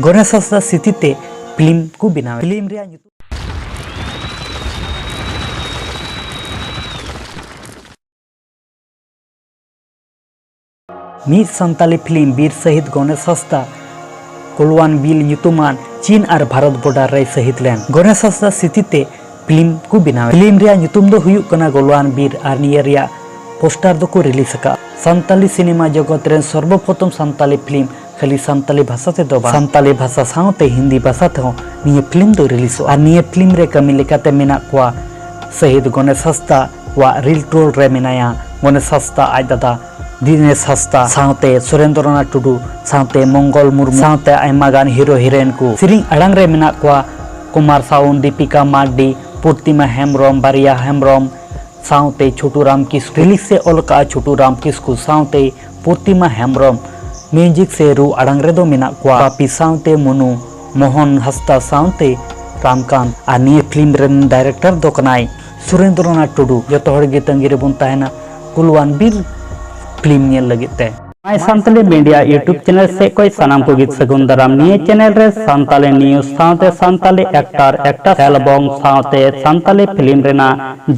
Ganesh Hansda स्थितिते film को बनावे। Film रे मीत संताली फिल्म बीर शहीद गणेश हंसदा कोलवान बिल ᱧᱩᱛᱩᱢᱟᱱ चीन और भारत बॉर्डर रे शहीद लेन। गणेश हंसदा स्थितिते फिल्म को बनावे। फिल्म रे ᱧᱩᱛᱩᱢ दो हुयुग कना गोलवान बीर और निया रिया पोस्टर दो को रिलीज का। संताली सिनेमा जगत रे सर्वप्रथम संताली फिल्म खाली संताली भाषा ते दो संताली भाषा साउते हिंदी भाषा ते निया फिल्म दो रिलीज और निया फिल्म रे कमी लेकाते मेना कोआ शहीद गणेश हंसदा वा रिल टोल रे मेनाया गणेश हंसदा आज दादा दिनेश हंसदा साउते सुरेंद्रनाथ टुडू साउते मंगल मुर्मू साउते आयमागान हीरो हिरोइन को सिरिंग अड़ांग रे मेना कोआ कुमार साउन दीपिका मार्डी प्रतिमा हेम्ब्रम बारिया हेम्ब्रम साउते छोटू राम किस्कू रिलीज से ओलका छोटू राम किस्कू साउते प्रतिमा हेम्ब्रम म्यूजिक से रू अड़ांग रे दो मेना कोआ पापी साउते मुनु मोहन हंसदा साउते रामकांत और निये फिल्म रेन डायरेक्टर दो कनाई सुरेंद्रनाथ टुडू जतो हर गे तंगी रे बुन ताहेना कुलवान बीर फिल्म नेल लगिते माय संताली मीडिया यूट्यूब चैनल से कोई सनाम को गीत सगुन दाराम निये चैनल रे संताली न्यूज साउते संताली एक्टर एल्बम साउते संताली फिल्म रेना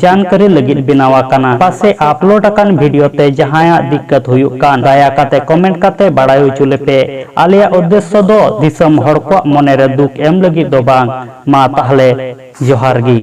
जानकारी लगित बिनावा काना पासे अपलोड अकान वीडियो ते जहाया दिक्कत हुयुक कान दया काते कमेंट काते बाड़ाय उचुले पे आलिया उद्देश्य दो दिसम हर को मने रे दुख एम लगित दो बांग मा ताहले जोहार गी।